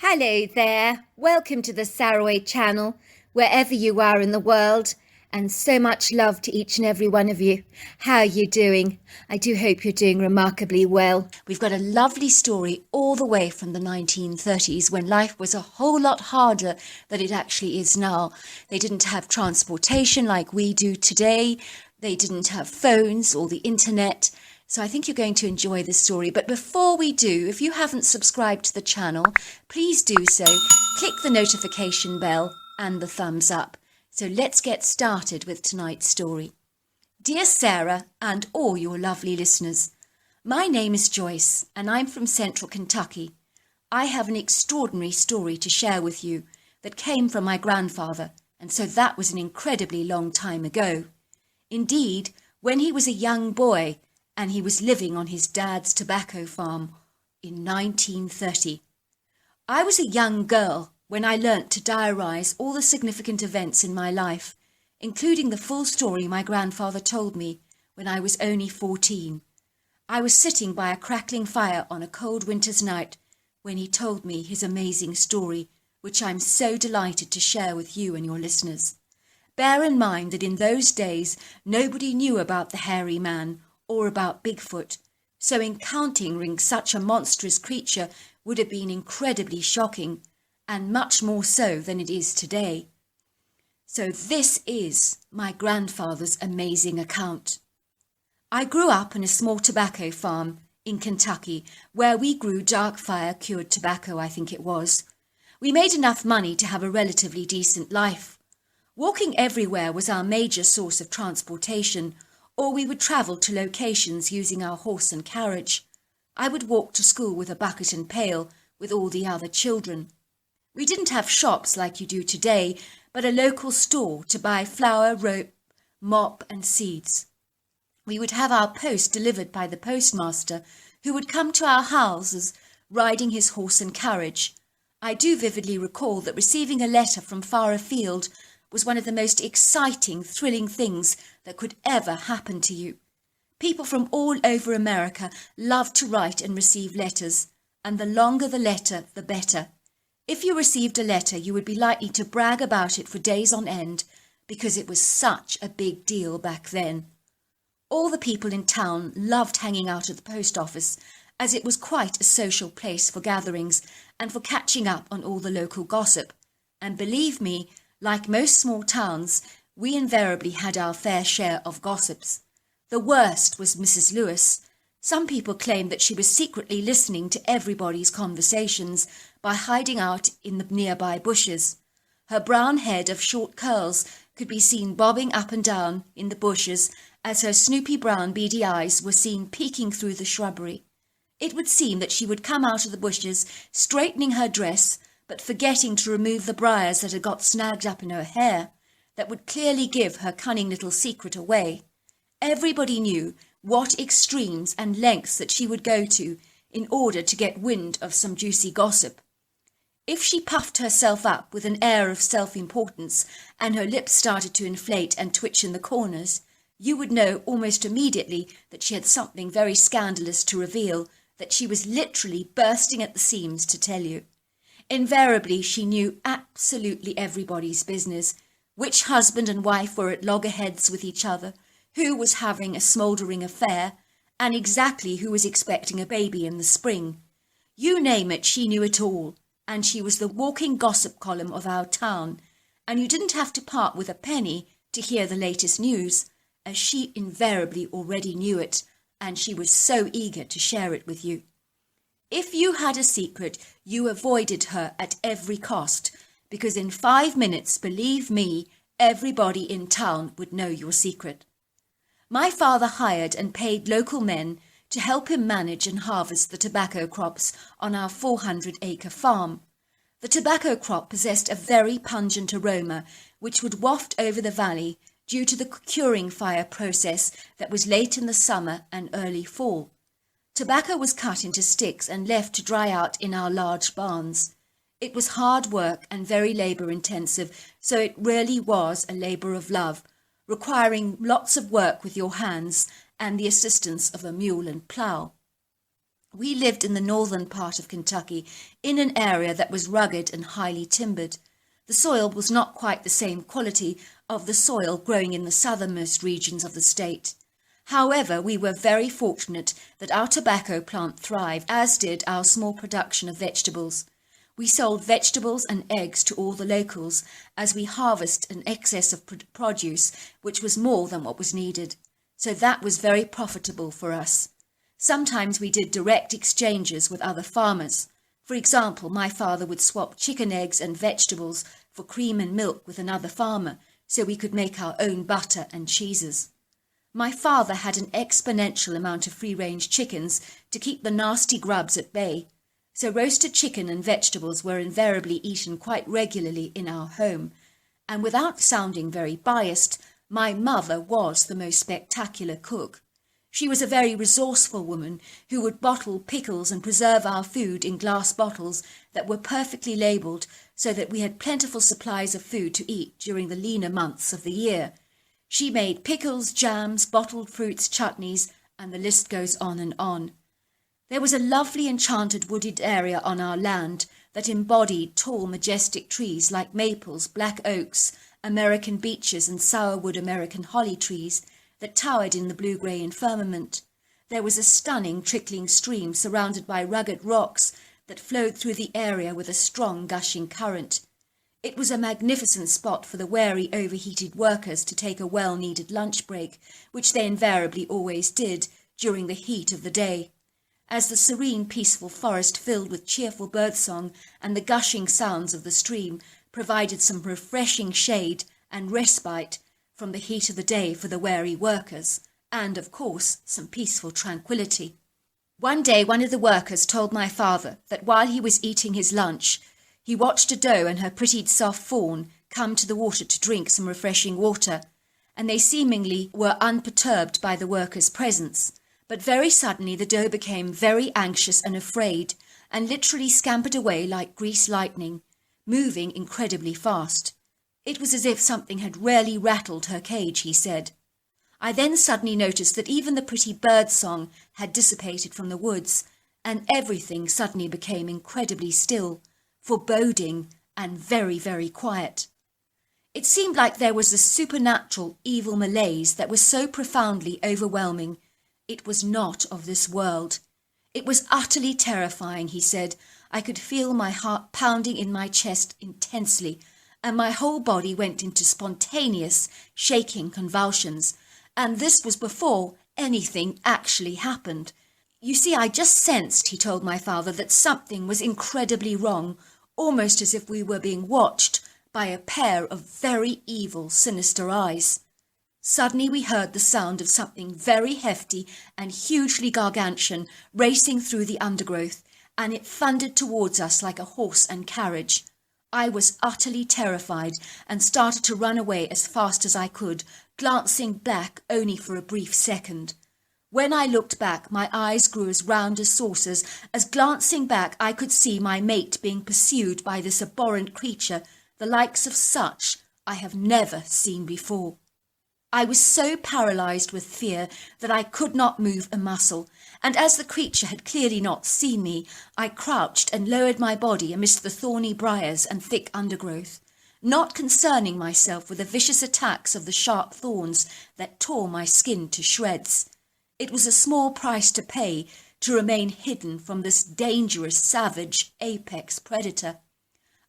Hello there, welcome to the Saroy channel, wherever you are in the world, and so much love to each and every one of you. How are you doing? I do hope you're doing remarkably well. We've got a lovely story all the way from the 1930s when life was a whole lot harder than it actually is now. They didn't have transportation like we do today. They didn't have phones or the internet. So I think you're going to enjoy this story. But before we do, if you haven't subscribed to the channel, please do so. Click the notification bell and the thumbs up. So let's get started with tonight's story. Dear Sarah and all your lovely listeners, my name is Joyce and I'm from Central Kentucky. I have an extraordinary story to share with you that came from my grandfather, and so that was an incredibly long time ago. Indeed, when he was a young boy, and he was living on his dad's tobacco farm in 1930. I was a young girl when I learnt to diarise all the significant events in my life, including the full story my grandfather told me when I was only 14. I was sitting by a crackling fire on a cold winter's night when he told me his amazing story, which I'm so delighted to share with you and your listeners. Bear in mind that in those days nobody knew about the hairy man or about Bigfoot, so encountering such a monstrous creature would have been incredibly shocking, and much more so than it is today. So this is my grandfather's amazing account. I grew up on a small tobacco farm in Kentucky, where we grew dark fire-cured tobacco, I think it was. We made enough money to have a relatively decent life. Walking everywhere was our major source of transportation, or we would travel to locations using our horse and carriage. I would walk to school with a bucket and pail with all the other children. We didn't have shops like you do today, but a local store to buy flour, rope, mop and seeds. We would have our post delivered by the postmaster, who would come to our houses riding his horse and carriage. I do vividly recall that receiving a letter from far afield was one of the most exciting, thrilling things that could ever happen to you. People from all over America loved to write and receive letters, and the longer the letter, the better. If you received a letter, you would be likely to brag about it for days on end, because it was such a big deal back then. All the people in town loved hanging out at the post office, as it was quite a social place for gatherings and for catching up on all the local gossip. And believe me, like most small towns, we invariably had our fair share of gossips. The worst was Mrs. Lewis. Some people claimed that she was secretly listening to everybody's conversations by hiding out in the nearby bushes. Her brown head of short curls could be seen bobbing up and down in the bushes as her snoopy brown beady eyes were seen peeking through the shrubbery. It would seem that she would come out of the bushes, straightening her dress, but forgetting to remove the briars that had got snagged up in her hair, that would clearly give her cunning little secret away. Everybody knew what extremes and lengths that she would go to in order to get wind of some juicy gossip. If she puffed herself up with an air of self-importance and her lips started to inflate and twitch in the corners, you would know almost immediately that she had something very scandalous to reveal, that she was literally bursting at the seams to tell you. Invariably, she knew absolutely everybody's business, which husband and wife were at loggerheads with each other, who was having a smouldering affair, and exactly who was expecting a baby in the spring. You name it, she knew it all, and she was the walking gossip column of our town, and you didn't have to part with a penny to hear the latest news, as she invariably already knew it, and she was so eager to share it with you. If you had a secret, you avoided her at every cost, because in 5 minutes, believe me, everybody in town would know your secret. My father hired and paid local men to help him manage and harvest the tobacco crops on our 400-acre farm. The tobacco crop possessed a very pungent aroma, which would waft over the valley due to the curing fire process that was late in the summer and early fall. Tobacco was cut into sticks and left to dry out in our large barns. It was hard work and very labour-intensive, so it really was a labour of love, requiring lots of work with your hands and the assistance of a mule and plough. We lived in the northern part of Kentucky, in an area that was rugged and highly timbered. The soil was not quite the same quality of the soil growing in the southernmost regions of the state. However, we were very fortunate that our tobacco plant thrived, as did our small production of vegetables. We sold vegetables and eggs to all the locals, as we harvested an excess of produce, which was more than what was needed. So that was very profitable for us. Sometimes we did direct exchanges with other farmers. For example, my father would swap chicken eggs and vegetables for cream and milk with another farmer, so we could make our own butter and cheeses. My father had an exponential amount of free-range chickens to keep the nasty grubs at bay, so roasted chicken and vegetables were invariably eaten quite regularly in our home, and without sounding very biased, my mother was the most spectacular cook. She was a very resourceful woman who would bottle pickles and preserve our food in glass bottles that were perfectly labelled so that we had plentiful supplies of food to eat during the leaner months of the year. She made pickles, jams, bottled fruits, chutneys, and the list goes on and on. There was a lovely enchanted wooded area on our land that embodied tall, majestic trees like maples, black oaks, American beeches and sourwood American holly trees that towered in the blue-grey firmament. There was a stunning trickling stream surrounded by rugged rocks that flowed through the area with a strong gushing current. It was a magnificent spot for the wary, overheated workers to take a well-needed lunch break, which they invariably always did during the heat of the day. As the serene, peaceful forest filled with cheerful birdsong and the gushing sounds of the stream provided some refreshing shade and respite from the heat of the day for the wary workers, and, of course, some peaceful tranquility. One day one of the workers told my father that while he was eating his lunch, he watched a doe and her pretty soft fawn come to the water to drink some refreshing water, and they seemingly were unperturbed by the worker's presence. But very suddenly the doe became very anxious and afraid, and literally scampered away like greased lightning, moving incredibly fast. It was as if something had really rattled her cage, he said. I then suddenly noticed that even the pretty bird song had dissipated from the woods, and everything suddenly became incredibly still, foreboding, and very, very quiet. It seemed like there was a supernatural evil malaise that was so profoundly overwhelming. It was not of this world. It was utterly terrifying, he said. I could feel my heart pounding in my chest intensely, and my whole body went into spontaneous, shaking convulsions. And this was before anything actually happened. You see, I just sensed, he told my father, that something was incredibly wrong, almost as if we were being watched by a pair of very evil, sinister eyes. Suddenly we heard the sound of something very hefty and hugely gargantuan racing through the undergrowth, and it thundered towards us like a horse and carriage. I was utterly terrified and started to run away as fast as I could, glancing back only for a brief second. When I looked back, my eyes grew as round as saucers, as glancing back I could see my mate being pursued by this abhorrent creature, the likes of such I have never seen before. I was so paralysed with fear that I could not move a muscle, and as the creature had clearly not seen me, I crouched and lowered my body amidst the thorny briars and thick undergrowth, not concerning myself with the vicious attacks of the sharp thorns that tore my skin to shreds. It was a small price to pay to remain hidden from this dangerous, savage, apex predator.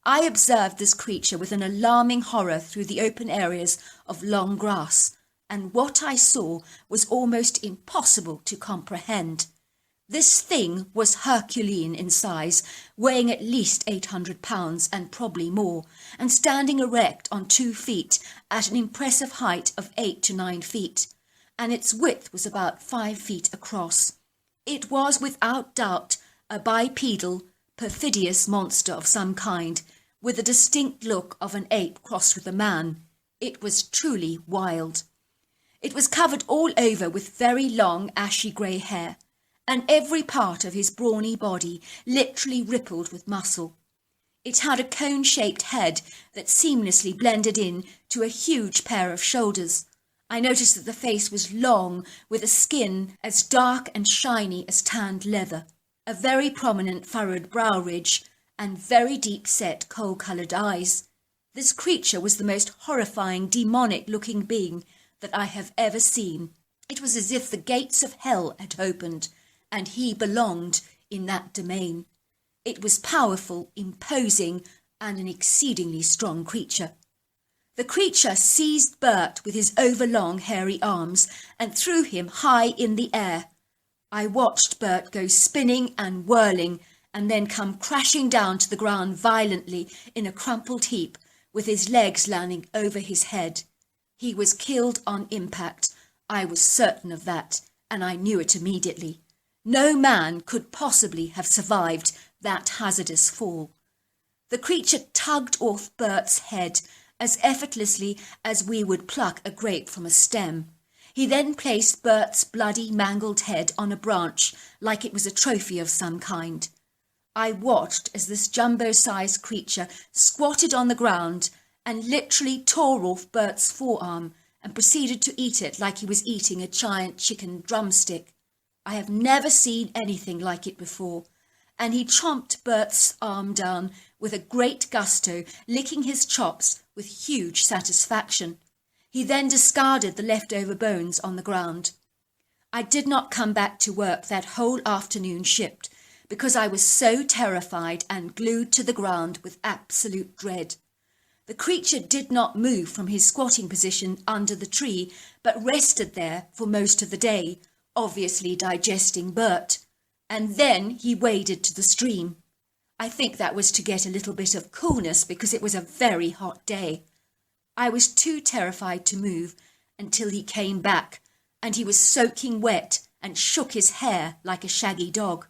I observed this creature with an alarming horror through the open areas of long grass, and what I saw was almost impossible to comprehend. This thing was Herculean in size, weighing at least 800 pounds and probably more, and standing erect on 2 feet at an impressive height of 8 to 9 feet, and its width was about 5 feet across. It was without doubt a bipedal, perfidious monster of some kind, with the distinct look of an ape crossed with a man. It was truly wild. It was covered all over with very long, ashy grey hair, and every part of his brawny body literally rippled with muscle. It had a cone-shaped head that seamlessly blended in to a huge pair of shoulders. I noticed that the face was long, with a skin as dark and shiny as tanned leather. a very prominent furrowed brow ridge, and very deep-set coal-coloured eyes. This creature was the most horrifying, demonic-looking being that I have ever seen. It was as if the gates of hell had opened, and he belonged in that domain. It was powerful, imposing, and an exceedingly strong creature. The creature seized Bert with his overlong, hairy arms and threw him high in the air. I watched Bert go spinning and whirling and then come crashing down to the ground violently in a crumpled heap with his legs landing over his head. He was killed on impact. I was certain of that, and I knew it immediately. No man could possibly have survived that hazardous fall. The creature tugged off Bert's head as effortlessly as we would pluck a grape from a stem. He then placed Bert's bloody, mangled head on a branch like it was a trophy of some kind. I watched as this jumbo-sized creature squatted on the ground and literally tore off Bert's forearm and proceeded to eat it like he was eating a giant chicken drumstick. I have never seen anything like it before, and he chomped Bert's arm down with a great gusto, licking his chops with huge satisfaction. He then discarded the leftover bones on the ground. I did not come back to work that whole afternoon shift because I was so terrified and glued to the ground with absolute dread. The creature did not move from his squatting position under the tree, but rested there for most of the day, obviously digesting Bert, and then he waded to the stream. I think that was to get a little bit of coolness because it was a very hot day. I was too terrified to move until he came back, and he was soaking wet and shook his hair like a shaggy dog.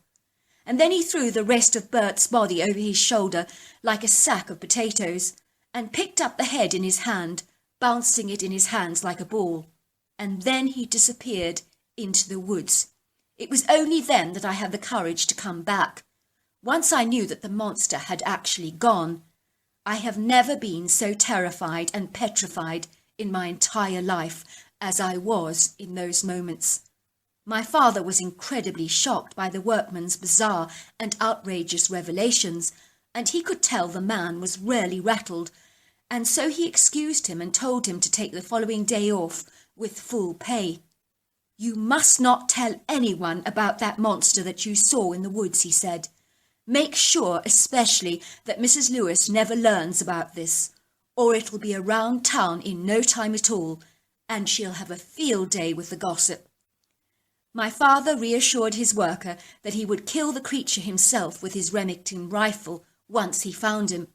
And then he threw the rest of Bert's body over his shoulder like a sack of potatoes, and picked up the head in his hand, bouncing it in his hands like a ball. And then he disappeared into the woods. It was only then that I had the courage to come back. Once I knew that the monster had actually gone. I have never been so terrified and petrified in my entire life as I was in those moments. My father was incredibly shocked by the workman's bizarre and outrageous revelations, and he could tell the man was rarely rattled, and so he excused him and told him to take the following day off with full pay. "You must not tell anyone about that monster that you saw in the woods," he said. "Make sure especially that Mrs. Lewis never learns about this, or it will be around town in no time at all, and she'll have a field day with the gossip." My father reassured his worker that he would kill the creature himself with his Remington rifle once he found him.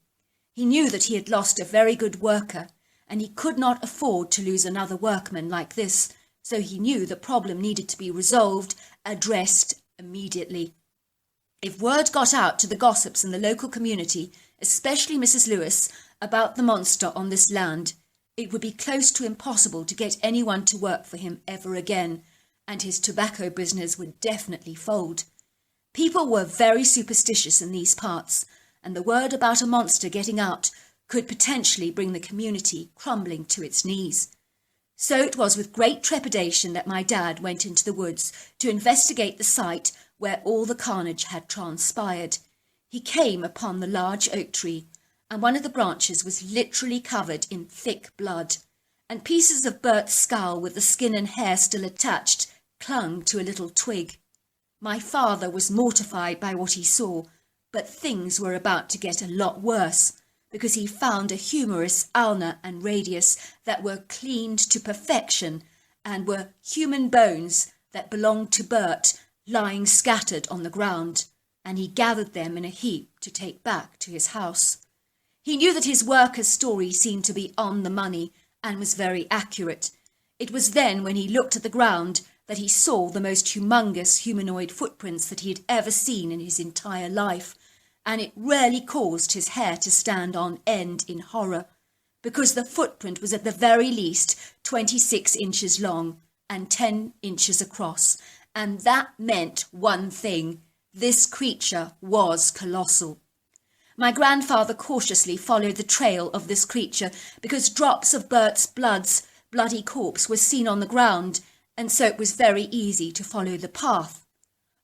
He knew that he had lost a very good worker, and he could not afford to lose another workman like this, so he knew the problem needed to be resolved, addressed immediately. If word got out to the gossips in the local community, especially Mrs. Lewis, about the monster on this land, it would be close to impossible to get anyone to work for him ever again, and his tobacco business would definitely fold. People were very superstitious in these parts, and the word about a monster getting out could potentially bring the community crumbling to its knees. So it was with great trepidation that my dad went into the woods to investigate the site where all the carnage had transpired. He came upon the large oak tree, and one of the branches was literally covered in thick blood, and pieces of Bert's skull with the skin and hair still attached clung to a little twig. My father was mortified by what he saw, but things were about to get a lot worse, because he found a humerus, ulna and radius that were cleaned to perfection and were human bones that belonged to Bert lying scattered on the ground, and he gathered them in a heap to take back to his house. He knew that his worker's story seemed to be on the money and was very accurate. It was then when he looked at the ground that he saw the most humongous humanoid footprints that he had ever seen in his entire life, and it really caused his hair to stand on end in horror, because the footprint was at the very least 26 inches long and 10 inches across, and that meant one thing: this creature was colossal. My grandfather cautiously followed the trail of this creature because drops of Bert's bloody corpse were seen on the ground, and so it was very easy to follow the path.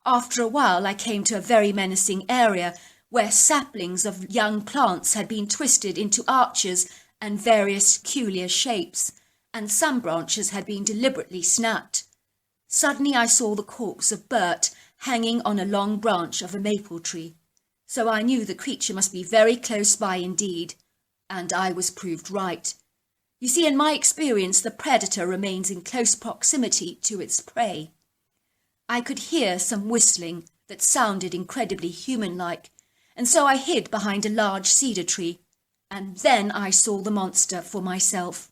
After a while I came to a very menacing area where saplings of young plants had been twisted into arches and various peculiar shapes, and some branches had been deliberately snapped. Suddenly I saw the corpse of Bert hanging on a long branch of a maple tree, so I knew the creature must be very close by indeed, and I was proved right. You see, in my experience, the predator remains in close proximity to its prey. I could hear some whistling that sounded incredibly human-like, and so I hid behind a large cedar tree, and then I saw the monster for myself,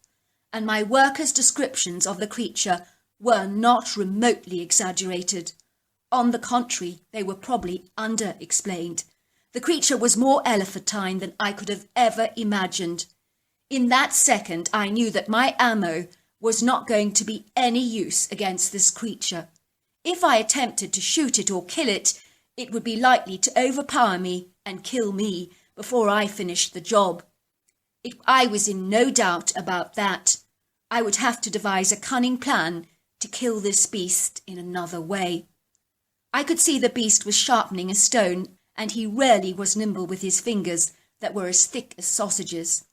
and my workers' descriptions of the creature were not remotely exaggerated. On the contrary, they were probably under-explained. The creature was more elephantine than I could have ever imagined. In that second, I knew that my ammo was not going to be any use against this creature. If I attempted to shoot it or kill it, it would be likely to overpower me and kill me before I finished the job. I was in no doubt about that. I would have to devise a cunning plan to kill this beast in another way. I could see the beast was sharpening a stone, and he rarely was nimble with his fingers that were as thick as sausages.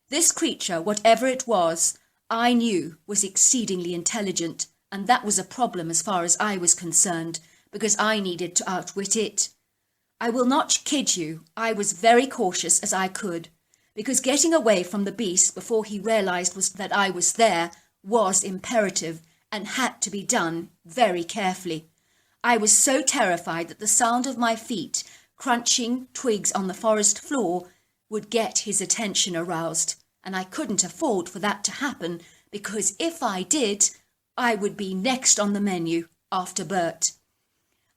This creature, whatever it was, I knew was exceedingly intelligent, and that was a problem as far as I was concerned, because I needed to outwit it. I will not kid you, I was very cautious as I could, because getting away from the beast before he realized that I was there was imperative and had to be done very carefully. I was so terrified that the sound of my feet crunching twigs on the forest floor would get his attention aroused, and I couldn't afford for that to happen, because if I did, I would be next on the menu after Bert.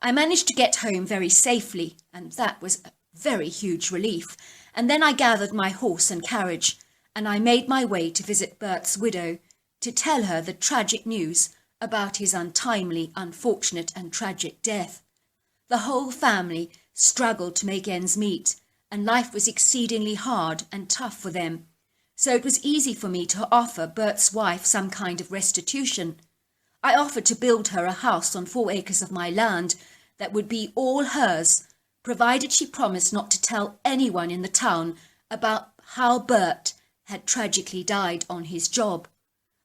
I managed to get home very safely, and that was a very huge relief, and then I gathered my horse and carriage, and I made my way to visit Bert's widow, to tell her the tragic news about his untimely, unfortunate and tragic death. The whole family struggled to make ends meet, and life was exceedingly hard and tough for them, so it was easy for me to offer Bert's wife some kind of restitution. I offered to build her a house on 4 acres of my land that would be all hers, provided she promised not to tell anyone in the town about how Bert had tragically died on his job.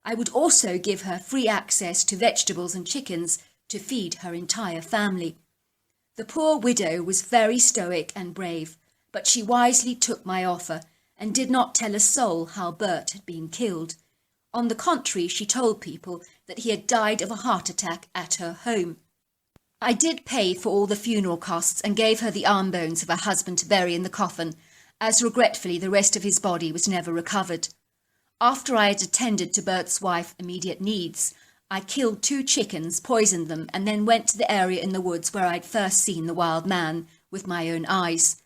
I would also give her free access to vegetables and chickens to feed her entire family. The poor widow was very stoic and brave, but she wisely took my offer and did not tell a soul how Bert had been killed. On the contrary, she told people that he had died of a heart attack at her home. I did pay for all the funeral costs and gave her the arm bones of her husband to bury in the coffin, as regretfully the rest of his body was never recovered. After I had attended to Bert's wife's immediate needs, I killed 2 chickens, poisoned them, and then went to the area in the woods where I'd first seen the wild man with my own eyes.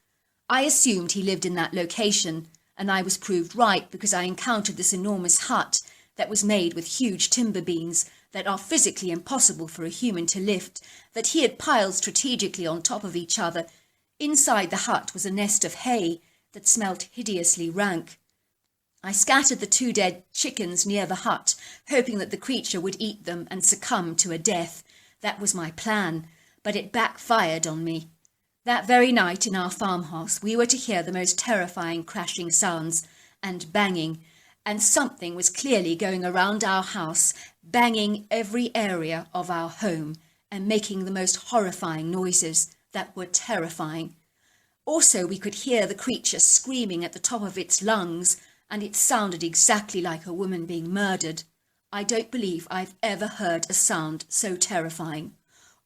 I assumed he lived in that location, and I was proved right because I encountered this enormous hut that was made with huge timber beams that are physically impossible for a human to lift, that he had piled strategically on top of each other. Inside the hut was a nest of hay that smelt hideously rank. I scattered the 2 dead chickens near the hut, hoping that the creature would eat them and succumb to a death. That was my plan, but it backfired on me. That very night in our farmhouse we were to hear the most terrifying crashing sounds and banging, and something was clearly going around our house, banging every area of our home and making the most horrifying noises that were terrifying. Also, we could hear the creature screaming at the top of its lungs, and it sounded exactly like a woman being murdered. I don't believe I've ever heard a sound so terrifying.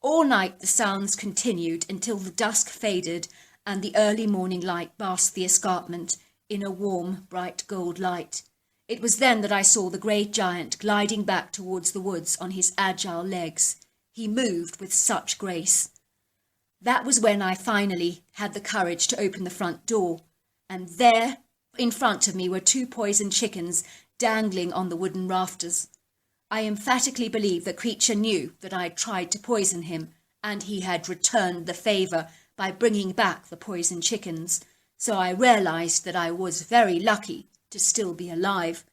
All night the sounds continued until the dusk faded and the early morning light basked the escarpment in a warm, bright gold light. It was then that I saw the great giant gliding back towards the woods on his agile legs. He moved with such grace. That was when I finally had the courage to open the front door, and there in front of me were 2 poisoned chickens dangling on the wooden rafters. I emphatically believe the creature knew that I had tried to poison him, and he had returned the favour by bringing back the poisoned chickens, so I realised that I was very lucky to still be alive.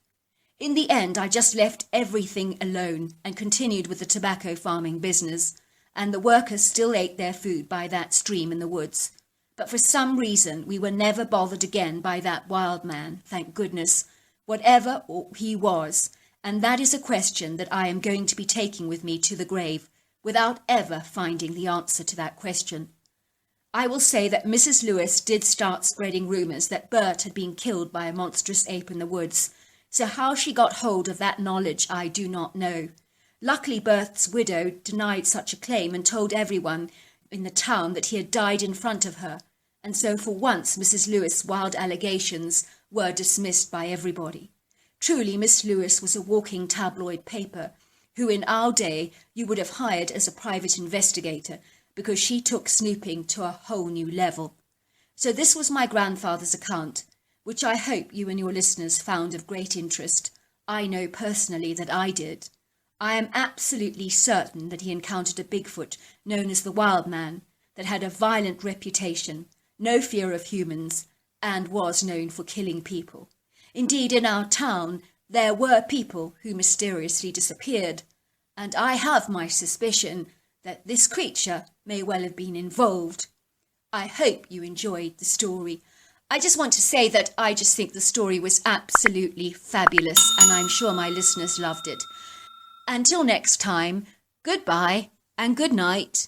In the end, I just left everything alone and continued with the tobacco farming business, and the workers still ate their food by that stream in the woods. But for some reason, we were never bothered again by that wild man, thank goodness, whatever he was. And that is a question that I am going to be taking with me to the grave, without ever finding the answer to that question. I will say that Mrs. Lewis did start spreading rumours that Bert had been killed by a monstrous ape in the woods, so how she got hold of that knowledge I do not know. Luckily, Bert's widow denied such a claim and told everyone in the town that he had died in front of her, and so for once Mrs. Lewis' wild allegations were dismissed by everybody. Truly, Miss Lewis was a walking tabloid paper, who in our day you would have hired as a private investigator, because she took snooping to a whole new level. So this was my grandfather's account, which I hope you and your listeners found of great interest. I know personally that I did. I am absolutely certain that he encountered a Bigfoot known as the Wild Man, that had a violent reputation, no fear of humans, and was known for killing people. Indeed, in our town, there were people who mysteriously disappeared, and I have my suspicion that this creature may well have been involved. I hope you enjoyed the story. I just want to say that I just think the story was absolutely fabulous, and I'm sure my listeners loved it. Until next time, goodbye and good night.